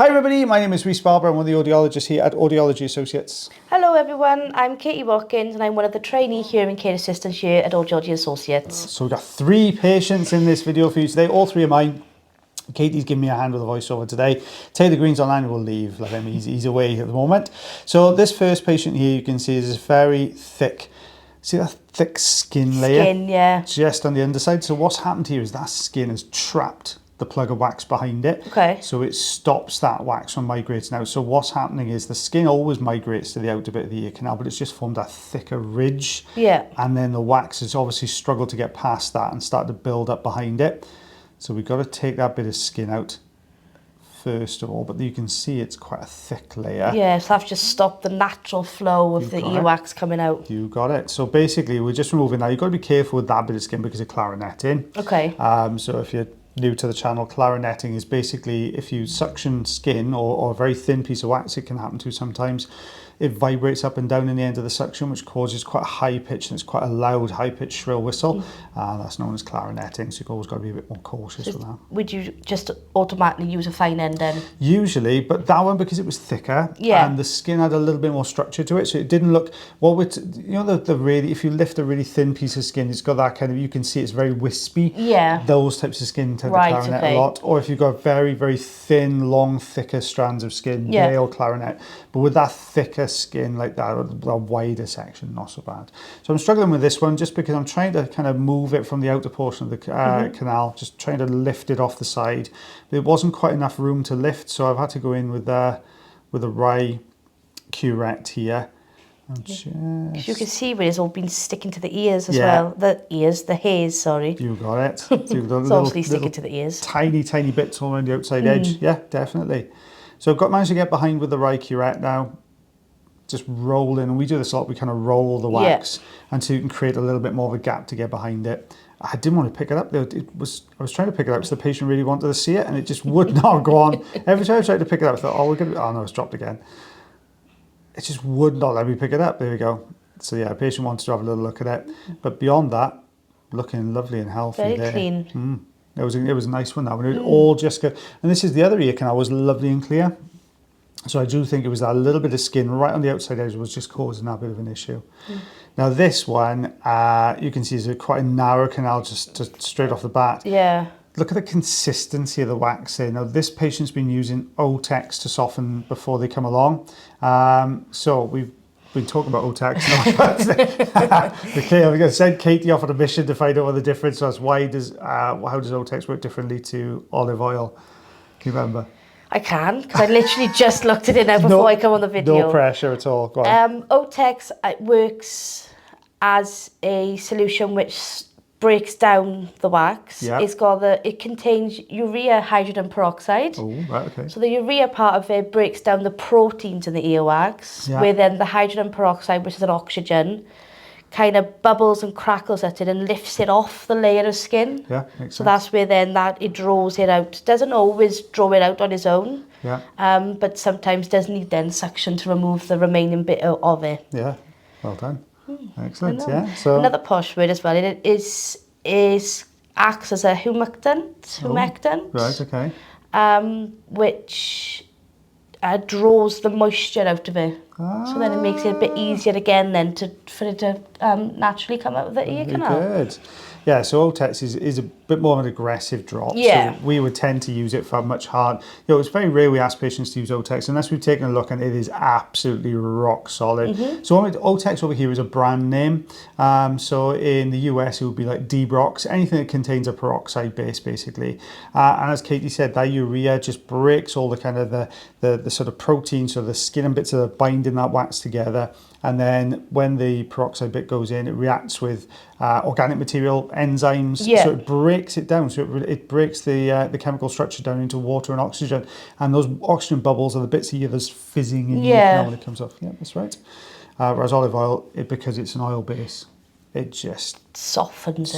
Hi everybody, my name is Rhys Barber. I'm one of the audiologists here at Audiology Associates. Hello everyone, I'm Katie Watkins and I'm one of the trainee hearing care assistants here at Audiology Associates. So we've got 3 patients in this video for you today, all 3 of mine. Katie's giving me a hand with the voiceover today. Taylor Green's online, we'll leave, let him, he's away at the moment. So this first patient here, you can see is very thick. See that thick skin layer? Yeah. Just on the underside. So what's happened here is that skin has trapped the plug of wax behind it. Okay. So it stops that wax from migrating out. So what's happening is the skin always migrates to the outer bit of the ear canal, but it's just formed a thicker ridge. Yeah. And then the wax has obviously struggled to get past that and start to build up behind it. So we've got to take that bit of skin out first of all, but you can see it's quite a thick layer. Yeah, so I've just stopped the natural flow of the earwax coming out. You got it. So basically we're just removing that. You've got to be careful with that bit of skin because of clarinetting. Okay. So if you're new to the channel, clarinetting is basically if you suction skin or a very thin piece of wax, it can happen to sometimes. It vibrates up and down in the end of the suction, which causes quite a high pitch, and it's quite a loud, high-pitched shrill whistle. That's known as clarinetting, so you've always got to be a bit more cautious with that. Would you just automatically use a fine end then? Usually, but that one, because it was thicker, and the skin had a little bit more structure to it, so it didn't look, you know, the really, if you lift a really thin piece of skin, it's got that kind of, you can see it's very wispy. Yeah. Those types of skin tend to clarinet a lot. Or if you've got very, very thin, long, thicker strands of skin, they'll clarinet. But with that thicker skin like that, a wider section, not so bad. So I'm struggling with this one just because I'm trying to kind of move it from the outer portion of the canal, just trying to lift it off the side. But it wasn't quite enough room to lift, so I've had to go in with a Rye curette here. Just... You can see where it's all been sticking to the ears as well. The hairs, sorry. You got it. So it's obviously sticking to the ears. Tiny, tiny bits all around the outside edge. Yeah, definitely. So I've managed to get behind with the Rye curette now. Just roll in, and we do this a lot, we kind of roll the wax until you can create a little bit more of a gap to get behind it. I didn't want to pick it up though. I was trying to pick it up because the patient really wanted to see it, and it just would not go on. Every time I tried to pick it up, I thought, oh no, it's dropped again. It just would not let me pick it up. There we go. So yeah, the patient wanted to have a little look at it. But beyond that, looking lovely and healthy. Very clean. It was a nice one, that one. It was all just good. And this is the other ear canal, was lovely and clear. So I do think it was that little bit of skin right on the outside edge was just causing that bit of an issue. Now this one, you can see is quite a narrow canal just straight off the bat. Yeah. Look at the consistency of the wax here. Now this patient's been using Otex to soften before they come along. So we've been talking about Otex. Okay, I'm going to send Katie off on a mission to find out what the difference was. How does Otex work differently to olive oil? Can you remember? I can, because I literally just looked at it now before I come on the video. No pressure at all. Go on. Otex works as a solution which breaks down the wax. Yeah. It contains urea hydrogen peroxide. Oh, right, okay. So the urea part of it breaks down the proteins in the earwax, where then the hydrogen peroxide, which is an oxygen, kind of bubbles and crackles at it and lifts it off the layer of skin. Yeah, makes sense. So that's where then it draws it out. Doesn't always draw it out on its own. Yeah. But sometimes does need then suction to remove the remaining bit of it. Yeah, well done. Excellent. Yeah. So another posh word as well. It acts as a humectant. Right. Okay. Which draws the moisture out of it. So then it makes it a bit easier again then for it to naturally come out of the ear canal. Good. Yeah, so Otex is a bit more of an aggressive drop. Yeah. So we would tend to use it for much hard. It's very rare we ask patients to use Otex unless we've taken a look and it is absolutely rock solid. So Otex over here is a brand name. So in the US it would be like Debrox, anything that contains a peroxide base basically. And as Katie said, that urea just breaks all the kind of the sort of protein, so the skin and bits that are binding that wax together. And then when the peroxide bit goes in, it reacts with organic material, enzymes, so it breaks it down. So it breaks the chemical structure down into water and oxygen. And those oxygen bubbles are the bits of that's fizzing in the canal when it comes off. Yeah, that's right. Whereas olive oil, because it's an oil base, it just softens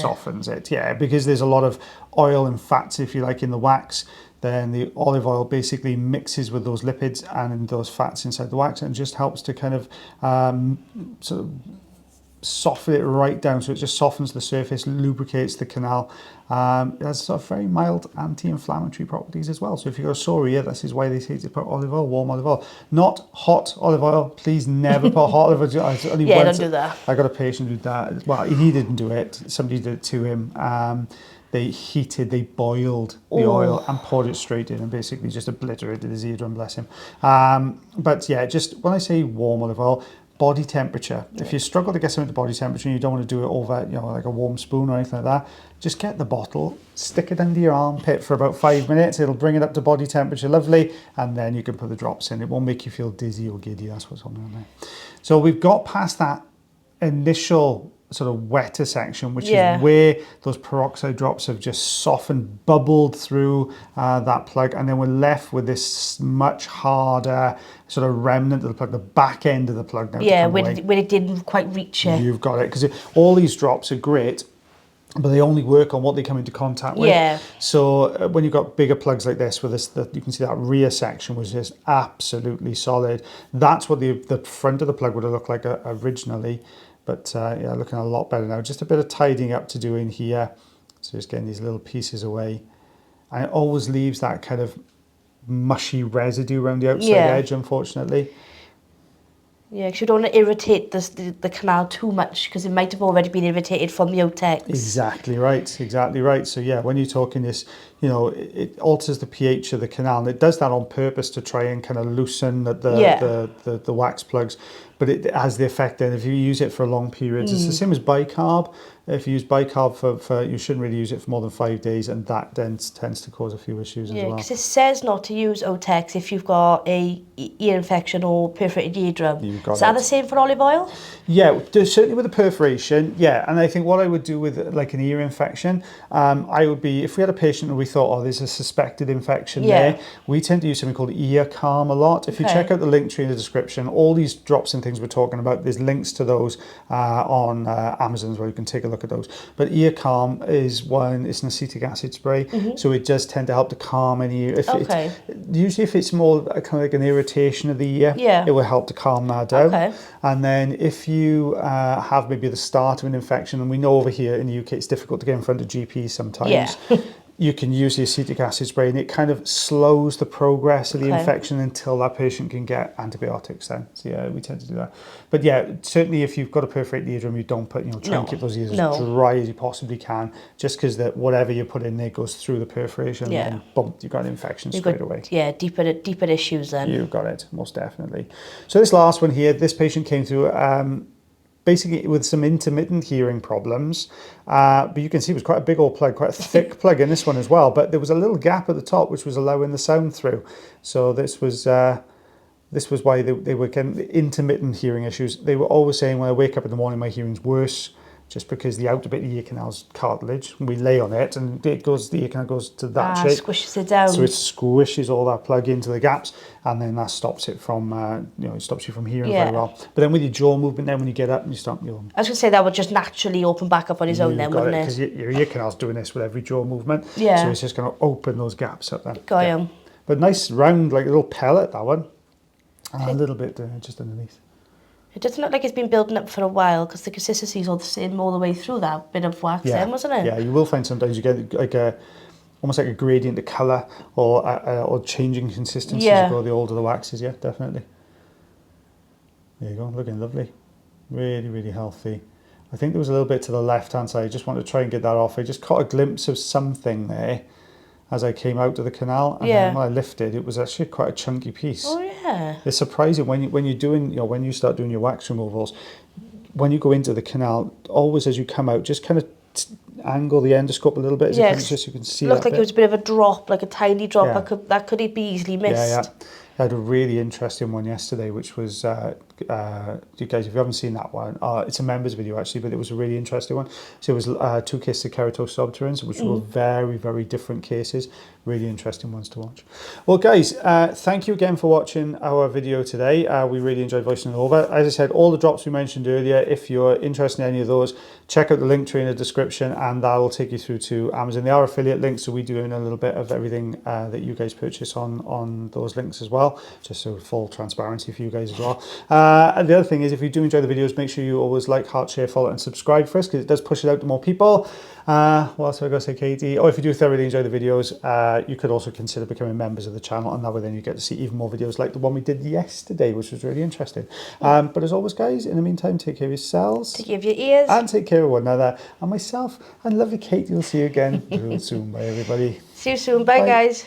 it. Yeah, because there's a lot of oil and fats, if you like, in the wax. Then the olive oil basically mixes with those lipids and those fats inside the wax and just helps to kind of sort of soften it right down, so it just softens the surface, lubricates the canal. It has sort of very mild anti-inflammatory properties as well. So if you've got a sore ear, this is why they say to put olive oil, warm olive oil, not hot olive oil. Please never put hot olive oil. Only yeah, once don't do that. I got a patient who did that. Well, he didn't do it. Somebody did it to him. They boiled the oil and poured it straight in and basically just obliterated his eardrum, bless him. But yeah, just when I say warm olive oil, body temperature. If you struggle to get something to body temperature and you don't want to do it over, like a warm spoon or anything like that, just get the bottle, stick it under your armpit for about 5 minutes. It'll bring it up to body temperature, lovely, and then you can put the drops in. It won't make you feel dizzy or giddy. That's what's on there. So we've got past that initial sort of wetter section, which is where those peroxide drops have just softened, bubbled through that plug, and then we're left with this much harder sort of remnant of the plug, the back end of the plug now. Yeah, when it didn't quite reach it. You've got it, because all these drops are great, but they only work on what they come into contact with. Yeah. So when you've got bigger plugs like this, with you can see that rear section was just absolutely solid. That's what the front of the plug would have looked like originally. But yeah, looking a lot better now. Just a bit of tidying up to do in here. So just getting these little pieces away. And it always leaves that kind of mushy residue around the outside edge, unfortunately. Yeah, because you don't want to irritate the canal too much, because it might have already been irritated from the Otex. Exactly right, exactly right. So yeah, when you're talking this, it alters the pH of the canal, and it does that on purpose to try and kind of loosen the wax plugs. But it has the effect then, if you use it for long periods, it's the same as bicarb. If you use bicarb for you shouldn't really use it for more than 5 days, and that then tends to cause a few issues as well. Yeah, because it says not to use Otex if you've got a ear infection or perforated eardrum. Is that the same for olive oil? Yeah, certainly with a perforation, yeah. And I think what I would do with like an ear infection, I would be, if we had a patient and we thought, oh, there's a suspected infection there, we tend to use something called ear calm a lot. If you check out the link tree in the description, all these drops and things we're talking about, there's links to those on Amazon where you can take a look at those. But ear calm is one, it's an acetic acid spray, so it does tend to help to calm any ear. Usually if it's more kind of like an irritation of the ear, it will help to calm that down. And then if you have maybe the start of an infection, and we know over here in the UK it's difficult to get in front of GPs sometimes, you can use the acetic acid spray, and it kind of slows the progress of the infection until that patient can get antibiotics then. So yeah, we tend to do that. But yeah, certainly if you've got a perforated eardrum, you don't put, try and keep those ears as dry as you possibly can, just because that whatever you put in there goes through the perforation and boom, you've got an infection straight away. Yeah, deeper issues then. You've got it, most definitely. So this last one here, this patient came through basically with some intermittent hearing problems, but you can see it was quite a big old plug, quite a thick plug in this one as well, but there was a little gap at the top which was allowing the sound through. So this was why they were getting intermittent hearing issues. They were always saying, when I wake up in the morning my hearing's worse, just because the outer bit of the ear canal's cartilage. We lay on it and the ear canal goes to that shape. Squishes it down. So it squishes all that plug into the gaps, and then that stops it from, it stops you from hearing very well. But then with your jaw movement, then when you get up and you start, I was going to say that would just naturally open back up on its own then, wouldn't it? Because your ear canal's doing this with every jaw movement. So it's just going to open those gaps up then. Got you. But nice round, like a little pellet, that one. And a little bit just underneath. It doesn't look like it's been building up for a while, because the consistency is all the same all the way through that bit of wax then, wasn't it? Yeah, you will find sometimes you get like almost like a gradient of colour or changing consistency as you go the older the wax is, definitely. There you go, looking lovely. Really, really healthy. I think there was a little bit to the left-hand side. I just want to try and get that off. I just caught a glimpse of something there as I came out of the canal, and then when I lifted, it was actually quite a chunky piece. Oh yeah. It's surprising when you're doing, when you start doing your wax removals, when you go into the canal, always as you come out, just kind of angle the endoscope a little bit, just so you can see. It looked like it was a bit of a drop, like a tiny drop. That could be easily missed. I had a really interesting one yesterday, which was, you guys, if you haven't seen that one, it's a members video actually, but it was a really interesting one. So it was 2 cases of keratosis obturans, which were very, very different cases. Really interesting ones to watch. Well, guys, thank you again for watching our video today. We really enjoyed voicing it over. As I said, all the drops we mentioned earlier, if you're interested in any of those, check out the link tree in the description, and that will take you through to Amazon. They are affiliate links, so we do own a little bit of everything that you guys purchase on those links as well, just so full transparency for you guys as well. And the other thing is, if you do enjoy the videos, make sure you always like, heart, share, follow, and subscribe for us, because it does push it out to more people. What else have I got to say, Katie? Oh, if you do thoroughly enjoy the videos, you could also consider becoming members of the channel, and that way then you get to see even more videos like the one we did yesterday, which was really interesting. But as always, guys, in the meantime, take care of yourselves. Take care of your ears. And take care of one another. And myself and lovely Katie will see you again real soon. Bye, everybody. See you soon. Bye, guys.